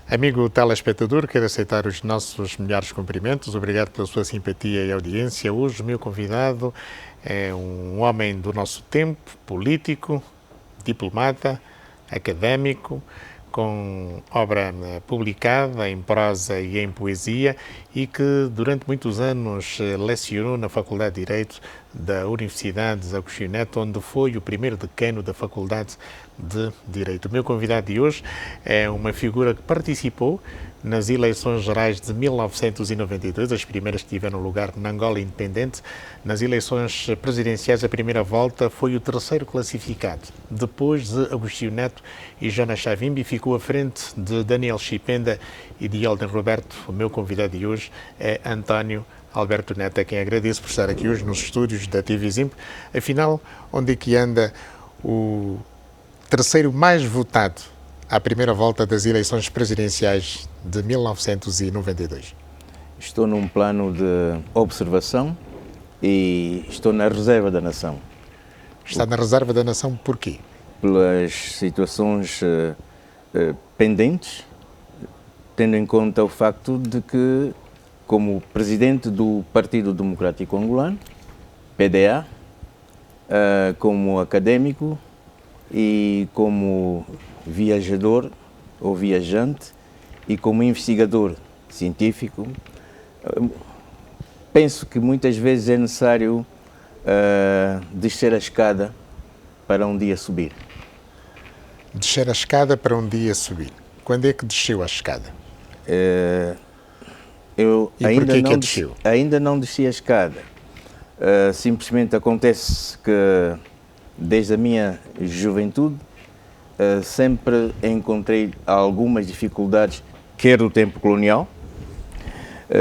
Amigo telespectador, quero aceitar os nossos melhores cumprimentos. Obrigado pela sua simpatia e audiência. Hoje o meu convidado é um homem do nosso tempo, político, diplomata, académico, com obra publicada em prosa e em poesia e que durante muitos anos lecionou na Faculdade de Direito da Universidade de Agostinho Neto, onde foi o primeiro decano da Faculdade de Direito. O meu convidado de hoje é uma figura que participou nas eleições gerais de 1992, as primeiras que tiveram lugar na Angola independente. Nas eleições presidenciais, a primeira volta foi o terceiro classificado, depois de Agostinho Neto e Jonas Savimbi, ficou à frente de Daniel Chipenda e de Elden Roberto. O meu convidado de hoje é António Alberto Neto, a quem agradeço por estar aqui hoje nos estúdios da TV Zimp. Afinal, onde é que anda o terceiro mais votado à primeira volta das eleições presidenciais de 1992? Estou num plano de observação e estou na reserva da nação. Está na reserva da nação por quê? Pelas situações pendentes, tendo em conta o facto de que, como presidente do Partido Democrático Angolano, PDA, como académico e como viajador ou viajante e como investigador científico, penso que muitas vezes é necessário descer a escada para um dia subir. Descer a escada para um dia subir. Quando é que desceu a escada? Eu desceu? Ainda não desci a escada. Simplesmente acontece que, desde a minha juventude, sempre encontrei algumas dificuldades, quer do tempo colonial.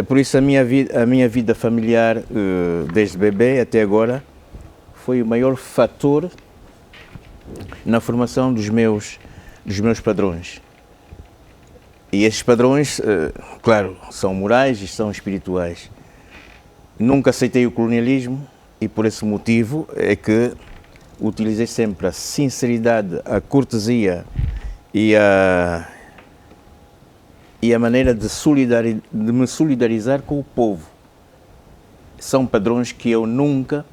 Por isso a minha vida familiar, desde bebê até agora, foi o maior fator na formação dos meus padrões. E esses padrões, claro, são morais e são espirituais. Nunca aceitei o colonialismo e por esse motivo é que utilizei sempre a sinceridade, a cortesia e a maneira de me solidarizar com o povo. São padrões que eu nunca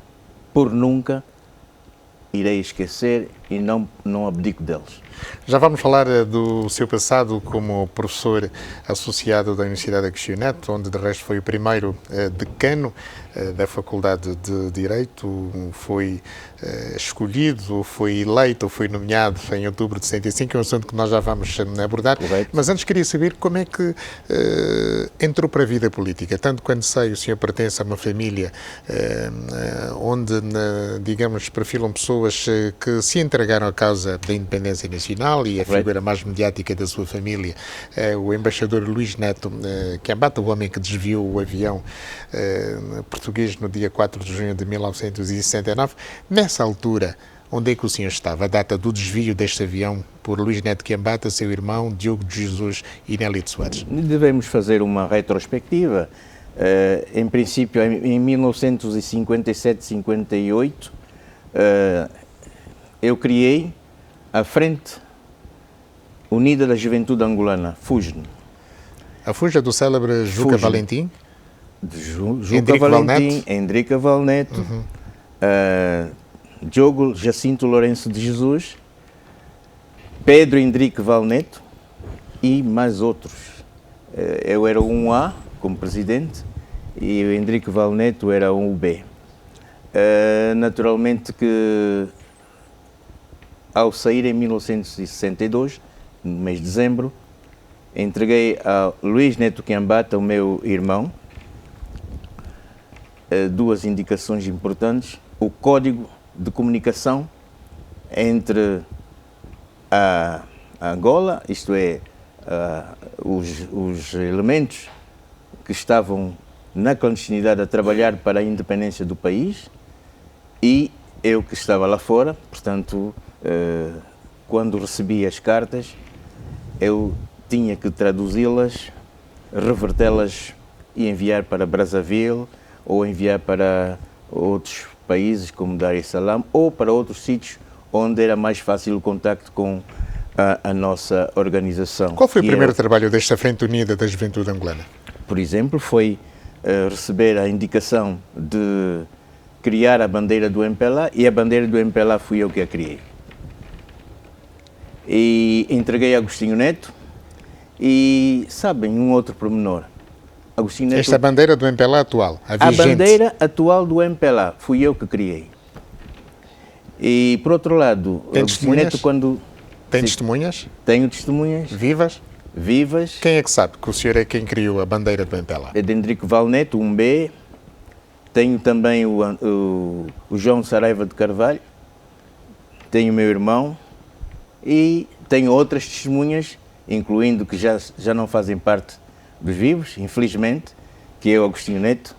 irei esquecer e não abdico deles. Já vamos falar do seu passado como professor associado da Universidade de Agostinho Neto, onde de resto foi o primeiro decano da Faculdade de Direito, foi escolhido, ou foi eleito, ou foi nomeado em outubro de 65, é um assunto que nós já vamos abordar. Correto. Mas antes queria saber como é que entrou para a vida política. Tanto quando sei, o senhor pertence a uma família onde, digamos, perfilam pessoas que se entregaram à causa da independência nacional, e a figura mais mediática da sua família é o embaixador Luís Neto Quiambata, o homem que desviou o avião português no dia 4 de junho de 1969. Nessa altura, onde é que o senhor estava? A data do desvio deste avião por Luís Neto Quiambata, seu irmão, Diogo de Jesus e Nélio de Soares? Devemos fazer uma retrospectiva. Em princípio, em 1957-58, eu criei a Frente Unida da Juventude Angolana, FUJN. A FUJN do célebre Juca Valentim? Juca Valentim, Hendrica Valneto, Diogo Jacinto Lourenço de Jesus, Pedro Hendrique Valneto e mais outros. Eu era um A como presidente e o Hendrique Valneto era um B. Naturalmente que, ao sair em 1962, no mês de dezembro, entreguei a Luís Neto Quiambata, o meu irmão, duas indicações importantes: o código de comunicação entre a Angola, isto é, os elementos que estavam na clandestinidade a trabalhar para a independência do país, e eu que estava lá fora. Portanto, quando recebi as cartas, eu tinha que traduzi-las, revertê-las e enviar para Brazzaville, ou enviar para outros países como Dar es Salaam, ou para outros sítios onde era mais fácil o contacto com a nossa organização. Qual foi o primeiro trabalho desta Frente Unida da Juventude Angolana? Por exemplo, foi receber a indicação de criar a bandeira do MPLA, e a bandeira do MPLA fui eu que a criei. E entreguei a Agostinho Neto, e sabem, um outro pormenor. Agostinho Neto, esta bandeira do MPLA atual, a vigente. A bandeira atual do MPLA, fui eu que criei. E, por outro lado, Agostinho Neto, quando... Tem testemunhas? Tenho testemunhas. Vivas? Vivas. Quem é que sabe que o senhor é quem criou a bandeira do MPLA? É de Henrique Valneto, 1B. Tenho também o João Saraiva de Carvalho. Tenho o meu irmão. E tenho outras testemunhas, incluindo que já não fazem parte dos vivos, infelizmente, que é o Agostinho Neto,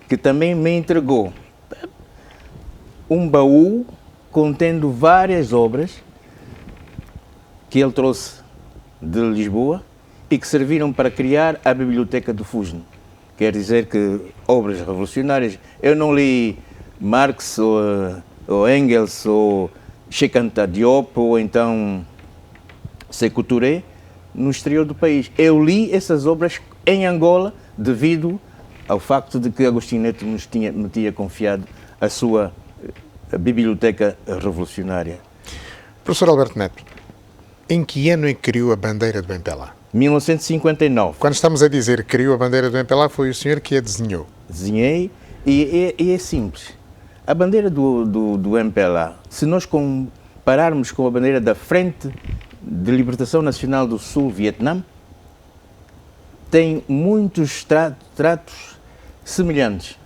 que também me entregou um baú contendo várias obras que ele trouxe de Lisboa e que serviram para criar a Biblioteca do Fusno. Quer dizer que obras revolucionárias. Eu não li Marx ou Engels ou Cheikh Anta Diop ou então Sékou Touré no exterior do país. Eu li essas obras em Angola devido ao facto de que Agostinho Neto me tinha confiado a sua biblioteca revolucionária. Professor Alberto Neto, em que ano é que criou a bandeira do MPLA? 1959. Quando estamos a dizer que criou a bandeira do MPLA, foi o senhor que a desenhou? Desenhei e é simples. A bandeira do MPLA, se nós compararmos com a bandeira da Frente de Libertação Nacional do Sul Vietnã, tem muitos tratos semelhantes.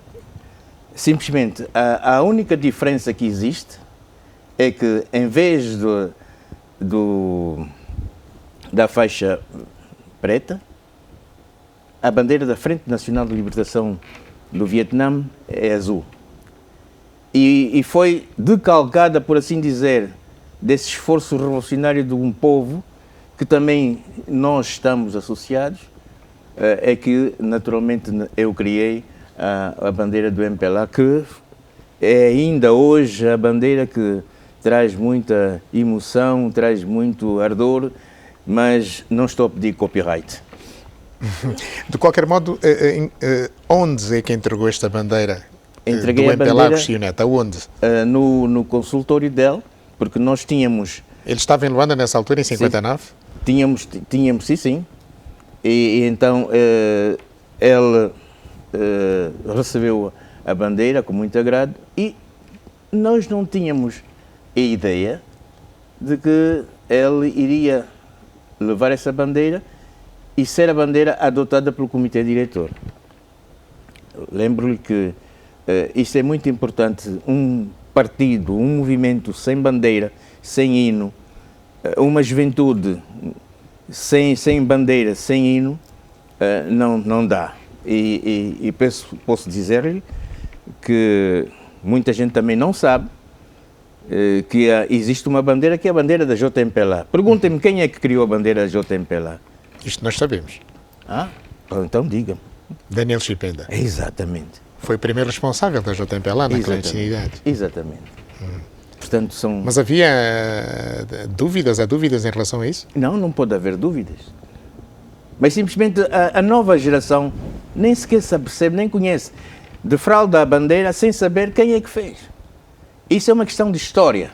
Simplesmente, a única diferença que existe é que, em vez da faixa preta, a bandeira da Frente Nacional de Libertação do Vietnã é azul. E foi decalcada, por assim dizer, desse esforço revolucionário de um povo que também nós estamos associados, é que naturalmente eu criei a bandeira do MPLA, que é ainda hoje a bandeira que traz muita emoção, traz muito ardor, mas não estou a pedir copyright. De qualquer modo, onde é que entregou esta bandeira? Entreguei do a MPLA Agostinho Neto, aonde? No consultório dele, porque nós tínhamos... Ele estava em Luanda nessa altura, em 59? Tínhamos, sim. E então ele recebeu a bandeira com muito agrado e nós não tínhamos a ideia de que ele iria levar essa bandeira e ser a bandeira adotada pelo comitê diretor. Lembro-lhe que isto é muito importante, um partido, um movimento sem bandeira, sem hino, uma juventude sem bandeira, sem hino, não dá. E posso dizer-lhe que muita gente também não sabe que existe uma bandeira que é a bandeira da JMPLA. Perguntem-me quem é que criou a bandeira da JMPLA. Isto nós sabemos. Então diga-me. Daniel Chipenda. Exatamente. Foi o primeiro responsável da JMPLA na clandestinidade. Exatamente. Portanto, Mas havia dúvidas? Há dúvidas em relação a isso? Não pode haver dúvidas. Mas simplesmente a nova geração nem sequer se percebe, nem conhece. Defrauda a bandeira sem saber quem é que fez. Isso é uma questão de história.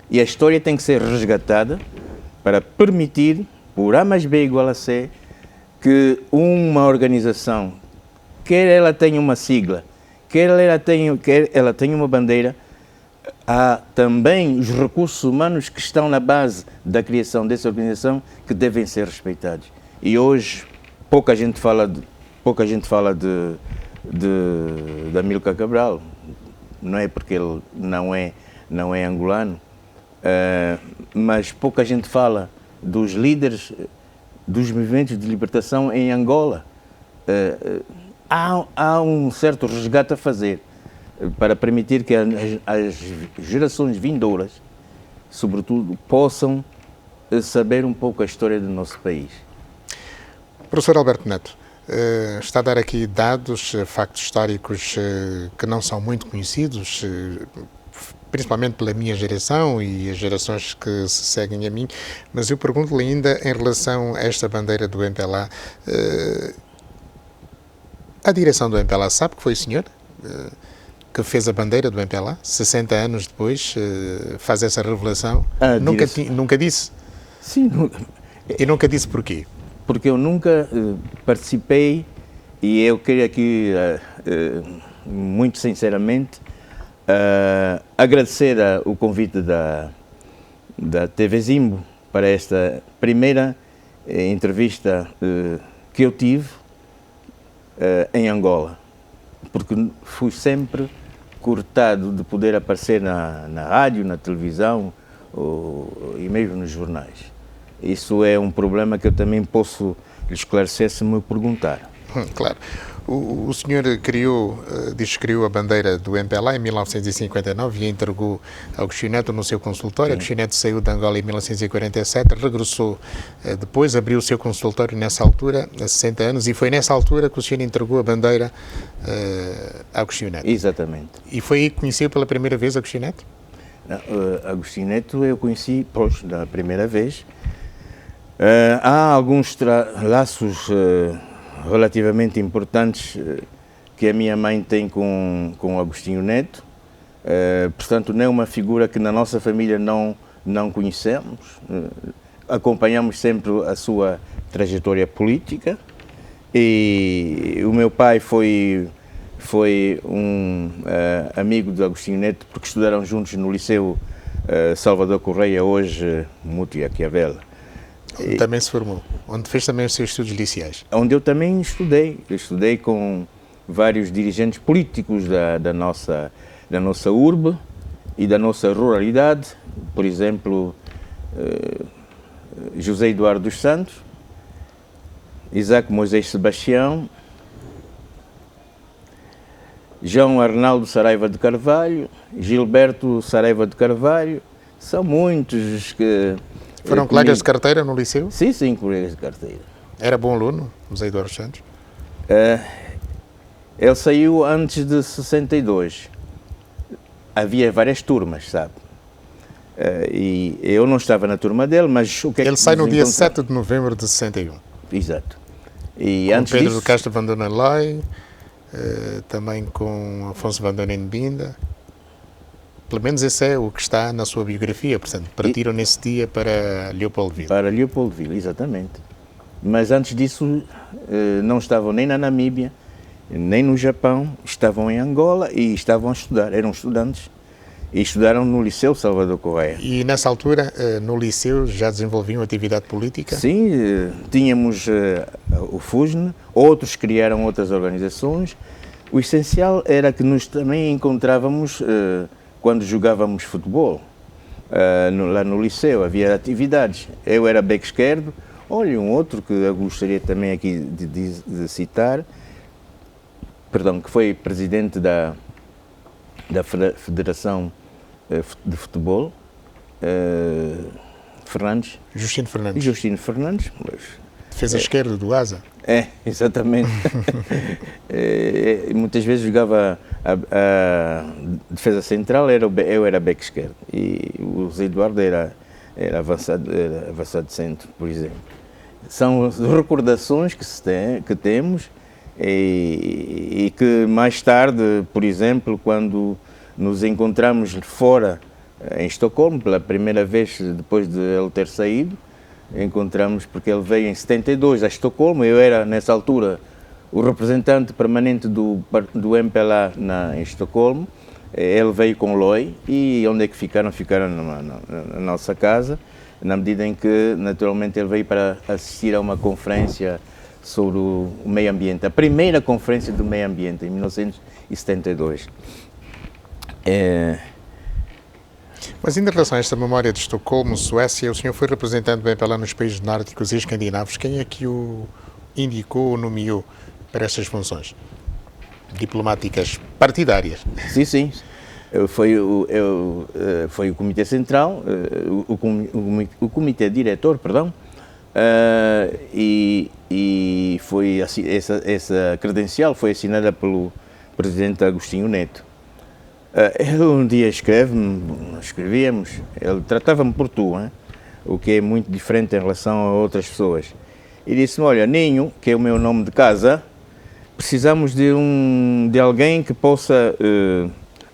E a história tem que ser resgatada para permitir, por A mais B igual a C, que uma organização, quer ela tenha uma sigla, quer ela tenha uma bandeira, há também os recursos humanos que estão na base da criação dessa organização que devem ser respeitados. E hoje pouca gente fala de Amílcar Cabral, não é porque ele não é angolano, mas pouca gente fala dos líderes dos movimentos de libertação em Angola. Há um certo resgate a fazer para permitir que as gerações vindouras, sobretudo, possam saber um pouco a história do nosso país. Professor Alberto Neto, está a dar aqui dados, factos históricos que não são muito conhecidos, principalmente pela minha geração e as gerações que se seguem a mim, mas eu pergunto-lhe ainda em relação a esta bandeira do MPLA. A direção do MPLA sabe que foi o senhor que fez a bandeira do MPLA? 60 anos depois faz essa revelação. Nunca disse? Sim. Nunca. E nunca disse porquê? Porque eu nunca participei, e eu queria aqui, muito sinceramente, agradecer o convite da TV Zimbo para esta primeira entrevista que eu tive em Angola, porque fui sempre cortado de poder aparecer na rádio, na televisão e mesmo nos jornais. Isso é um problema que eu também posso lhe esclarecer se me perguntar. Claro. O senhor diz que criou a bandeira do MPLA em 1959 e entregou ao Agostinho Neto no seu consultório. Agostinho Neto saiu de Angola em 1947, regressou depois, abriu o seu consultório nessa altura, há 60 anos, e foi nessa altura que o senhor entregou a bandeira a Agostinho Neto. Exatamente. E foi aí que conheceu pela primeira vez Agostinho Neto? Agostinho Neto eu conheci, da primeira vez. Há alguns laços relativamente importantes que a minha mãe tem com Agostinho Neto, portanto não é uma figura que na nossa família não conhecemos, acompanhamos sempre a sua trajetória política, e o meu pai foi um amigo de Agostinho Neto, porque estudaram juntos no Liceu Salvador Correia, hoje Mútua Chiavella. Onde também se formou, onde fez também os seus estudos liceais. Onde eu também estudei. Eu estudei com vários dirigentes políticos da nossa urbe e da nossa ruralidade. Por exemplo, José Eduardo dos Santos, Isaac Moisés Sebastião, João Arnaldo Saraiva de Carvalho, Gilberto Saraiva de Carvalho. São muitos que... Foram colegas de carteira no liceu? Sim, colegas de carteira. Era bom aluno, José Eduardo Santos? Ele saiu antes de 62. Havia várias turmas, sabe? E eu não estava na turma dele, mas o que é que... Ele sai no dia 7 de novembro de 61. Exato. E com antes Pedro disso... de Castro Van Donelai, também com Afonso Van Donen Binda. Pelo menos esse é o que está na sua biografia, portanto, partiram nesse dia para Leopoldville. Para Leopoldville, exatamente. Mas antes disso, não estavam nem na Namíbia, nem no Japão, estavam em Angola e estavam a estudar, eram estudantes e estudaram no Liceu Salvador Correia. E nessa altura, no Liceu, já desenvolviam atividade política? Sim, tínhamos o FUSN, outros criaram outras organizações. O essencial era que nos também encontrávamos... quando jogávamos futebol, lá no liceu, havia atividades. Eu era beco esquerdo. Olha, um outro que eu gostaria também aqui de citar, perdão, que foi presidente da Federação de Futebol, Fernandes. Justino Fernandes. Justino Fernandes. Defesa esquerda do ASA. Exatamente. Muitas vezes jogava a defesa central, eu era beco esquerdo, e o Zé Eduardo era avançado de centro, por exemplo. São recordações que temos e que mais tarde, por exemplo, quando nos encontramos fora, em Estocolmo, pela primeira vez depois de ele ter saído, encontramos, porque ele veio em 72 a Estocolmo. Eu era, nessa altura, o representante permanente do MPLA em Estocolmo. Ele veio com Loi, e onde é que ficaram? Ficaram na nossa casa, na medida em que, naturalmente, ele veio para assistir a uma conferência sobre o meio ambiente, a primeira conferência do meio ambiente, em 1972. Mas em relação a esta memória de Estocolmo, Suécia, o senhor foi representante do MPLA nos países nórdicos e escandinavos. Quem é que o indicou ou nomeou para estas funções diplomáticas partidárias? Sim. Foi o Comitê Central, o Comitê Diretor, perdão, e foi essa credencial foi assinada pelo presidente Agostinho Neto. Ele um dia escrevíamos, ele tratava-me por tu, hein? O que é muito diferente em relação a outras pessoas. E disse-me, olha, Ninho, que é o meu nome de casa, precisamos de alguém que possa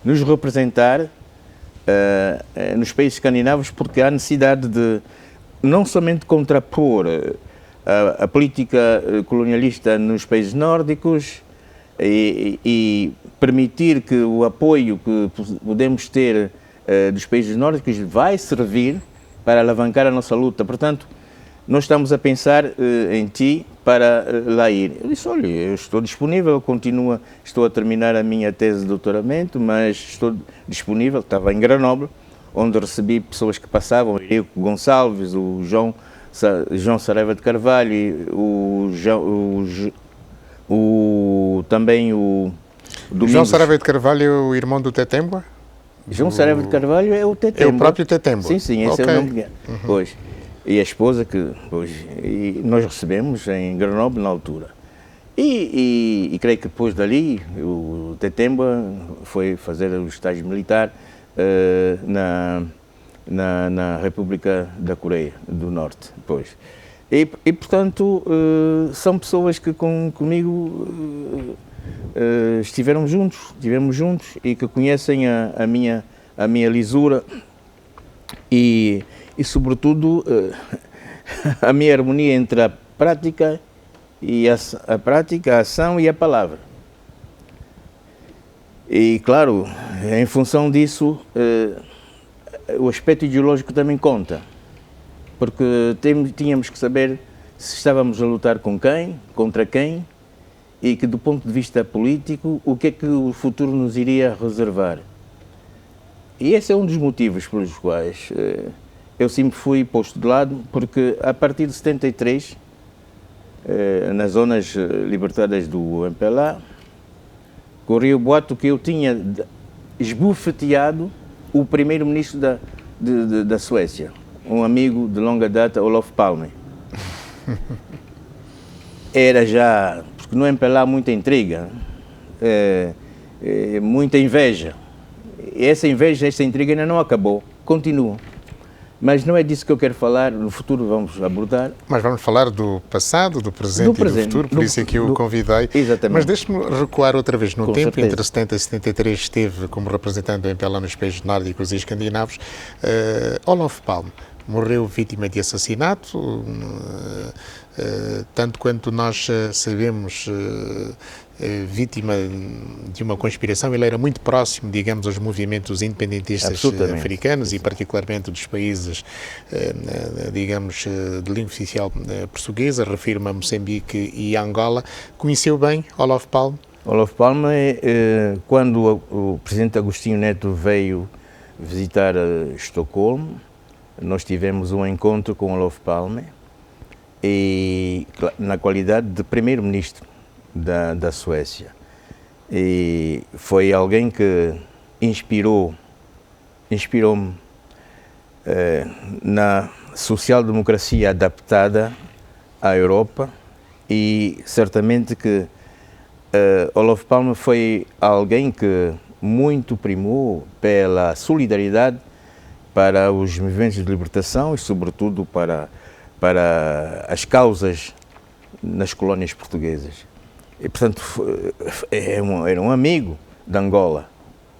nos representar nos países escandinavos, porque há necessidade de não somente contrapor a política colonialista nos países nórdicos e permitir que o apoio que podemos ter dos países nórdicos vai servir para alavancar a nossa luta. Portanto, nós estamos a pensar em ti para lá ir. Eu disse, olha, eu estou disponível, estou a terminar a minha tese de doutoramento, mas estou disponível. Estava em Grenoble, onde recebi pessoas que passavam, o Eurico Gonçalves, o João Saraiva de Carvalho, também o Domingos. João Saraiva de Carvalho é o irmão do Tetembua? João Saraiva de Carvalho é o Tetembua. É o próprio Tetembua? Sim, sim, esse okay. É o nome. Pois. E a esposa e nós recebemos em Grenoble na altura. E creio que depois dali o Tetembua foi fazer o estágio militar na República da Coreia do Norte. Pois. E portanto, são pessoas que comigo estivemos juntos e que conhecem a minha lisura e sobretudo, a minha harmonia entre a prática, a ação e a palavra. E, claro, em função disso, o aspecto ideológico também conta, porque tínhamos que saber se estávamos a lutar com quem, contra quem, e que, do ponto de vista político, o que é que o futuro nos iria reservar. E esse é um dos motivos pelos quais eu sempre fui posto de lado, porque a partir de 73, nas zonas libertadas do MPLA, corria o boato que eu tinha esbofeteado o primeiro-ministro da Suécia, um amigo de longa data, Olof Palme. Era já, porque no MPLA há muita intriga, muita inveja. E essa inveja, essa intriga ainda não acabou, continua. Mas não é disso que eu quero falar, no futuro vamos abordar. Mas vamos falar do passado, do presente e do futuro, por isso é que eu o convidei. Exatamente. Mas deixe-me recuar outra vez no Com tempo, certeza. entre 70 e 73 esteve como representante do MPLA nos países nórdicos e escandinavos. Olof Palme morreu vítima de assassinato, tanto quanto nós sabemos, vítima de uma conspiração. Ele era muito próximo, digamos, aos movimentos independentistas africanos e particularmente dos países, digamos, de língua oficial portuguesa, refiro-me a Moçambique e Angola. Conheceu bem Olof Palme? Olof Palme, quando o presidente Agostinho Neto veio visitar Estocolmo, nós tivemos um encontro com Olof Palme e na qualidade de primeiro-ministro da Suécia. E foi alguém que inspirou-me na social-democracia adaptada à Europa e certamente que Olof Palme foi alguém que muito primou pela solidariedade para os movimentos de libertação e sobretudo para as nas colónias portuguesas. E, portanto, era um amigo de Angola,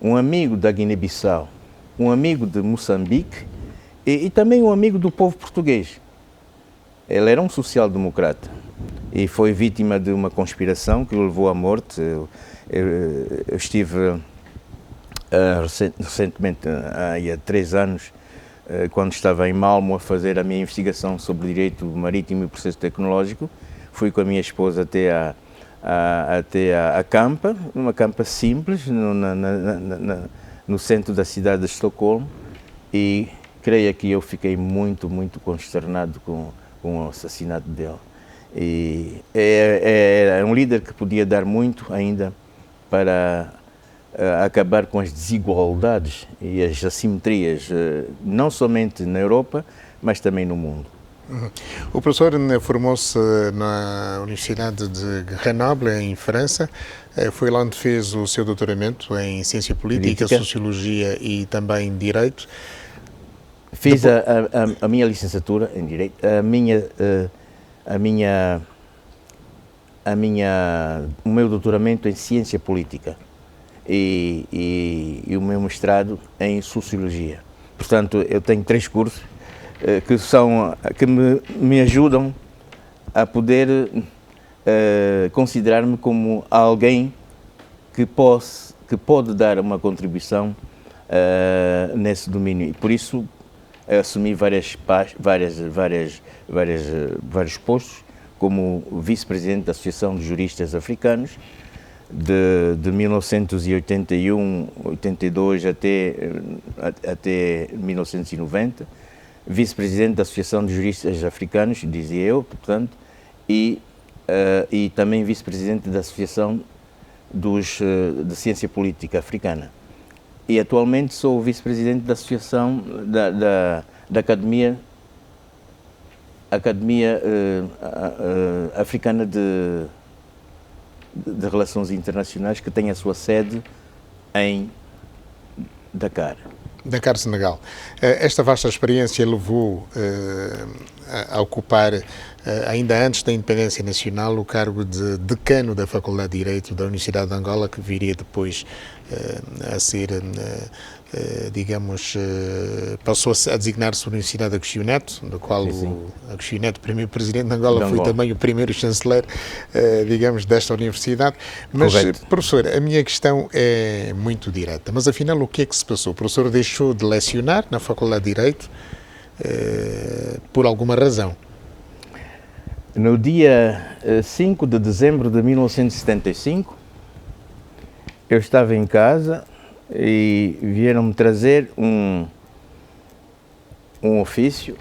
um amigo da Guiné-Bissau, um amigo de Moçambique e também um amigo do povo português. Ele era um social-democrata e foi vítima de uma conspiração que o levou à morte. Eu estive recentemente, há 3 anos, quando estava em Malmo a fazer a minha investigação sobre direito marítimo e processo tecnológico, fui com a minha esposa até a campa, uma campa simples, no centro da cidade de Estocolmo, e creio que eu fiquei muito, muito consternado com o assassinato dele. E é um líder que podia dar muito ainda para acabar com as desigualdades e as assimetrias, não somente na Europa, mas também no mundo. O professor formou-se na Universidade de Grenoble, em França. Foi lá onde fez o seu doutoramento em Ciência Política, Sociologia e também Direito. Fiz a minha licenciatura em Direito, o meu doutoramento em Ciência Política e o meu mestrado em Sociologia. Portanto, eu tenho 3 cursos que me ajudam a poder considerar-me como alguém que pode dar uma contribuição nesse domínio. E por isso assumi vários postos, como vice-presidente da Associação de Juristas Africanos, de 1981, 82 até 1990, vice-presidente da Associação de Juristas Africanos, dizia eu, portanto, e também vice-presidente da Associação de Ciência Política Africana. E atualmente sou vice-presidente da Associação da Academia Africana de Relações Internacionais, que tem a sua sede em Dakar. Dakar, Senegal. Esta vasta experiência levou a ocupar, ainda antes da independência nacional, o cargo de decano da Faculdade de Direito da Universidade de Angola, que viria depois a ser, digamos, passou a designar-se Universidade Agostinho Neto, do qual o Agostinho Neto, primeiro presidente de Angola, foi também o primeiro chanceler, digamos, desta universidade. Mas, correto. Professor, a minha questão é muito direta. Mas, afinal, o que é que se passou? O professor deixou de lecionar na Faculdade de Direito por alguma razão? No dia 5 de dezembro de 1975, eu estava em casa e vieram-me trazer um ofício.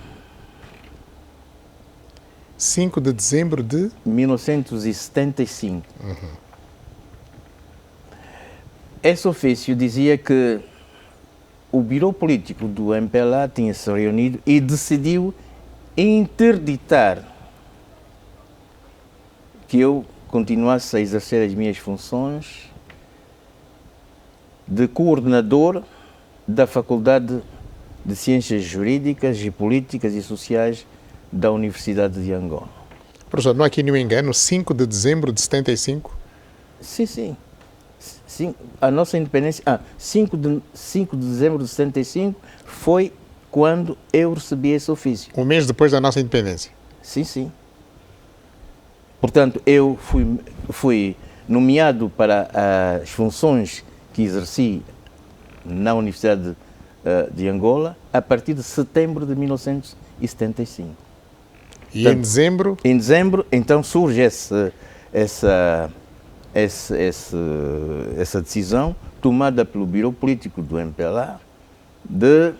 5 de dezembro de? 1975. Esse ofício dizia que o Bureau Político do MPLA tinha se reunido e decidiu interditar que eu continuasse a exercer as minhas funções de coordenador da Faculdade de Ciências Jurídicas e Políticas e Sociais da Universidade de Angola. Professor, não há aqui nenhum engano, 5 de dezembro de 75? Sim. A nossa independência... 5 de dezembro de 75 foi quando eu recebi esse ofício. Um mês depois da nossa independência? Sim. Portanto, eu fui nomeado para as funções que exerci na Universidade de Angola a partir de setembro de 1975. E portanto, em dezembro? Em dezembro, então, surge essa decisão tomada pelo Bureau Político do MPLA de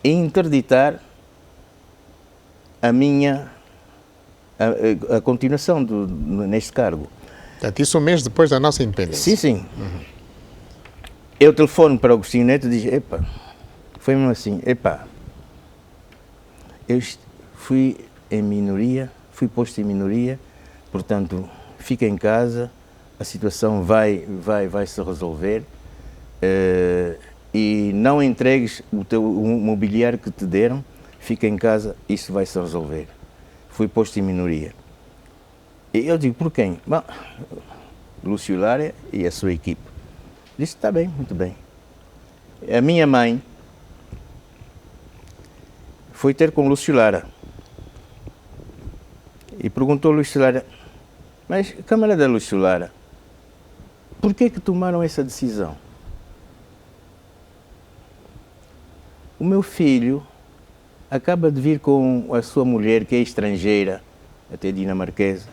interditar a continuação neste cargo. Portanto, isso um mês depois da nossa independência? Sim. Eu telefono para o Agostinho Neto e digo, foi mesmo assim, eu fui posto em minoria, portanto, fica em casa, a situação vai se resolver e não entregues o mobiliário que te deram, fica em casa, isso vai se resolver. Fui posto em minoria. E eu digo, por quem? Bom, Lúcio Lara e a sua equipe. Disse, está bem, muito bem. A minha mãe foi ter com Lúcio Lara e perguntou ao Lúcio Lara, mas, camarada Lúcio Lara, por que tomaram essa decisão? O meu filho acaba de vir com a sua mulher, que é estrangeira, até dinamarquesa,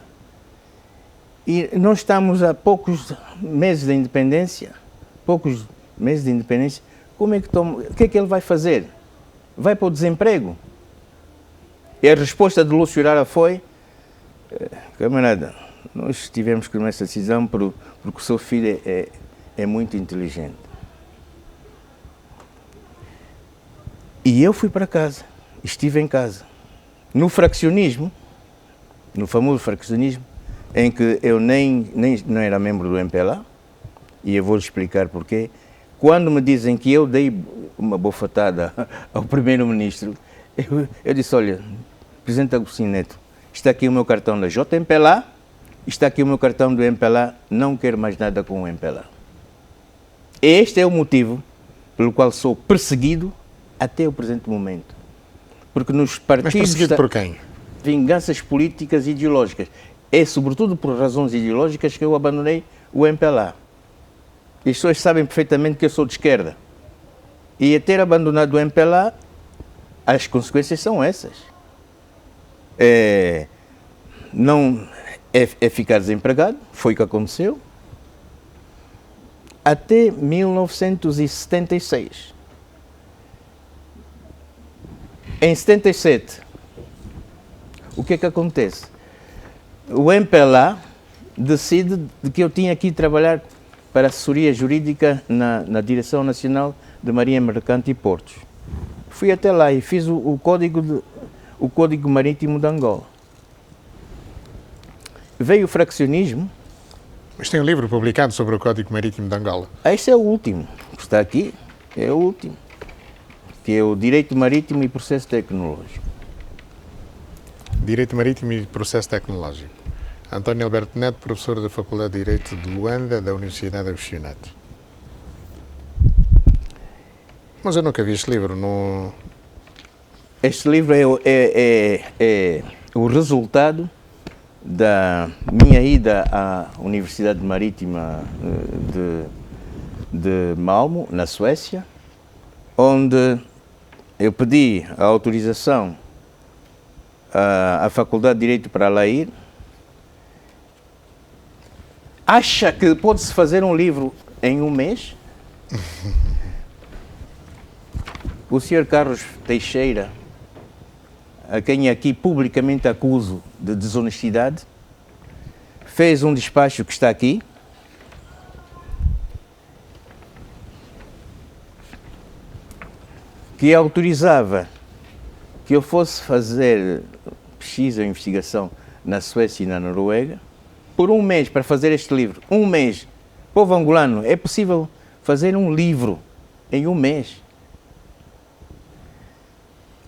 e nós estamos a poucos meses de independência, como é que o que é que ele vai fazer? Vai para o desemprego? E a resposta de Lúcio Lara foi, camarada, nós tivemos que tomar essa decisão porque o seu filho é muito inteligente. E eu fui para casa, estive em casa. No fraccionismo, no famoso fraccionismo, em que eu nem não era membro do MPLA, e eu vou-lhe explicar porquê. Quando me dizem que eu dei uma bofetada ao primeiro-ministro, eu disse, olha, Presidente Agostinho Neto, está aqui o meu cartão da JMPLA, está aqui o meu cartão do MPLA, não quero mais nada com o MPLA. Este é o motivo pelo qual sou perseguido até o presente momento. Porque nos partidos... Mas perseguido por quem? Vinganças políticas e ideológicas. É sobretudo por razões ideológicas que eu abandonei o MPLA. E as pessoas sabem perfeitamente que eu sou de esquerda. E a ter abandonado o MPLA, as consequências são essas. É ficar desempregado, foi o que aconteceu, até 1976. Em 77, o que é que acontece? O MPLA decide de que eu tinha que ir trabalhar para a assessoria jurídica na Direção Nacional de Marinha Mercante e Portos. Fui até lá e fiz o Código Marítimo de Angola. Veio o fraccionismo. Mas tem um livro publicado sobre o Código Marítimo de Angola. Este é o último, que está aqui, é o último, que é o Direito Marítimo e Processo Tecnológico. Direito Marítimo e Processo Tecnológico. António Alberto Neto, professor da Faculdade de Direito de Luanda, da Universidade de Agostinho Neto. Mas eu nunca vi este livro. No... Este livro é o resultado da minha ida à Universidade Marítima de Malmö, na Suécia, onde eu pedi a autorização à Faculdade de Direito para lá ir. Acha que pode-se fazer um livro em um mês? O Sr. Carlos Teixeira, a quem aqui publicamente acuso de desonestidade, fez um despacho que está aqui, que autorizava que eu fosse fazer pesquisa ou investigação na Suécia e na Noruega, por um mês, para fazer este livro. Um mês. Povo angolano, é possível fazer um livro em um mês.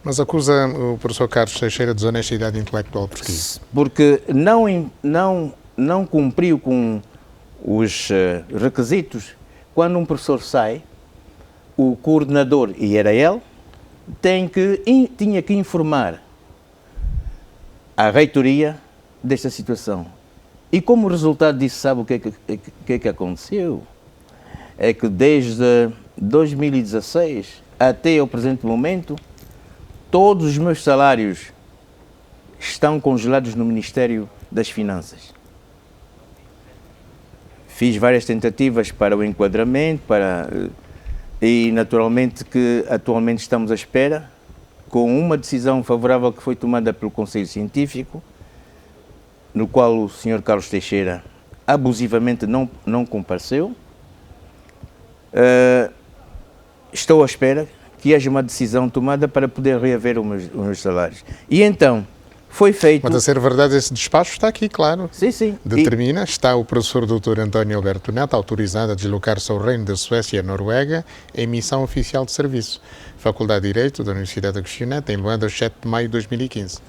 Mas acusa o professor Carlos Teixeira de desonestidade intelectual porquê? Porque não cumpriu com os requisitos. Quando um professor sai, o coordenador, e era ele, tinha que informar a reitoria desta situação. E como resultado disso, sabe o que é que aconteceu? É que desde 2016 até o presente momento, todos os meus salários estão congelados no Ministério das Finanças. Fiz várias tentativas para o enquadramento, e naturalmente que atualmente estamos à espera, com uma decisão favorável que foi tomada pelo Conselho Científico, no qual o Sr. Carlos Teixeira abusivamente não compareceu. Estou à espera que haja uma decisão tomada para poder reaver os meus salários. E então, foi feito... Mas a ser verdade, esse despacho está aqui, claro. Sim, sim. Determina, está o professor Dr. António Alberto Neto autorizado a deslocar-se ao Reino da Suécia e a Noruega em missão oficial de serviço. Faculdade de Direito da Universidade de Agostinho Neto, em Luanda, 7 de maio de 2015.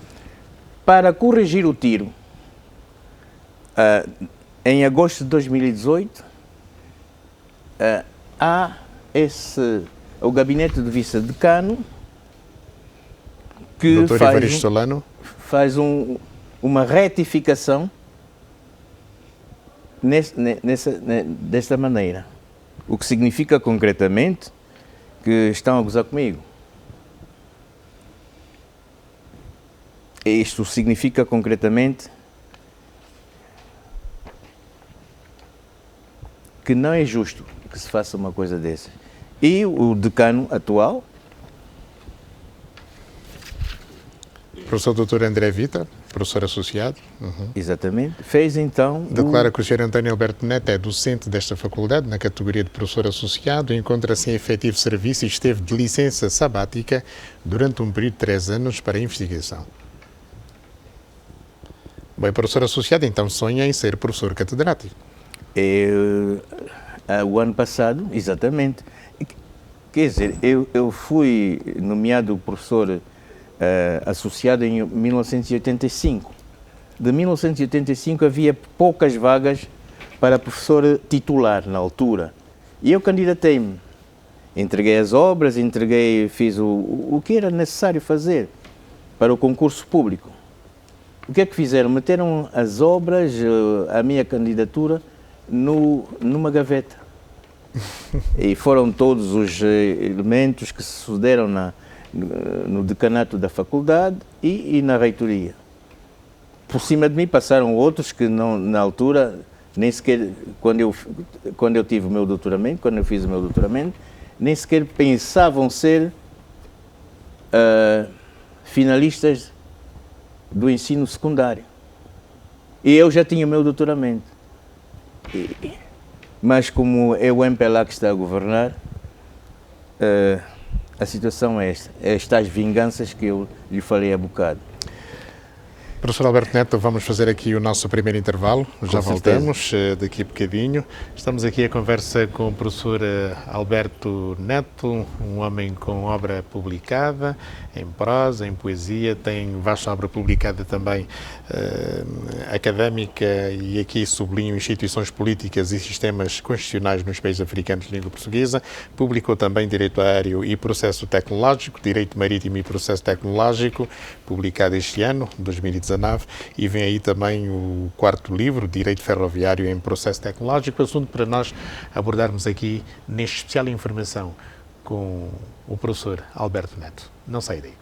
Para corrigir o tiro, em agosto de 2018, há o gabinete de vice-decano que faz uma retificação desta maneira. O que significa concretamente que estão a gozar comigo. Isto significa concretamente que não é justo que se faça uma coisa dessas. E o decano atual, professor Dr. André Vita, professor associado. Exatamente. Fez então... Declara que o Sr. António Alberto Neto é docente desta faculdade, na categoria de professor associado, encontra-se em efetivo serviço e esteve de licença sabática durante um período de 3 anos para investigação. Bem, professor associado, então sonha em ser professor catedrático. O ano passado, exatamente. Quer dizer, eu fui nomeado professor associado em 1985. De 1985 havia poucas vagas para professor titular na altura. E eu candidatei-me. Entreguei as obras, fiz o que era necessário fazer para o concurso público. O que é que fizeram? Meteram as obras, a minha candidatura, numa gaveta. E foram todos os elementos que se sucederam no decanato da faculdade e na reitoria. Por cima de mim passaram outros que não, na altura, nem sequer, quando eu tive o meu doutoramento, quando eu fiz o meu doutoramento, nem sequer pensavam ser finalistas do ensino secundário. E eu já tinha o meu doutoramento. Mas como é o MPLA que está a governar, a situação é esta. É estas vinganças que eu lhe falei há bocado. Professor Alberto Neto, vamos fazer aqui o nosso primeiro intervalo, já voltamos daqui a bocadinho. Estamos aqui a conversa com o professor Alberto Neto, um homem com obra publicada em prosa, em poesia, tem vasta obra publicada também académica, e aqui sublinho instituições políticas e sistemas constitucionais nos países africanos de língua portuguesa. Publicou também Direito Aéreo e Processo Tecnológico, Direito Marítimo e Processo Tecnológico, publicado este ano, 2019, e vem aí também o 4º livro, Direito Ferroviário em Processo Tecnológico, assunto para nós abordarmos aqui neste especial Informação com o professor Alberto Neto. Não sai daí.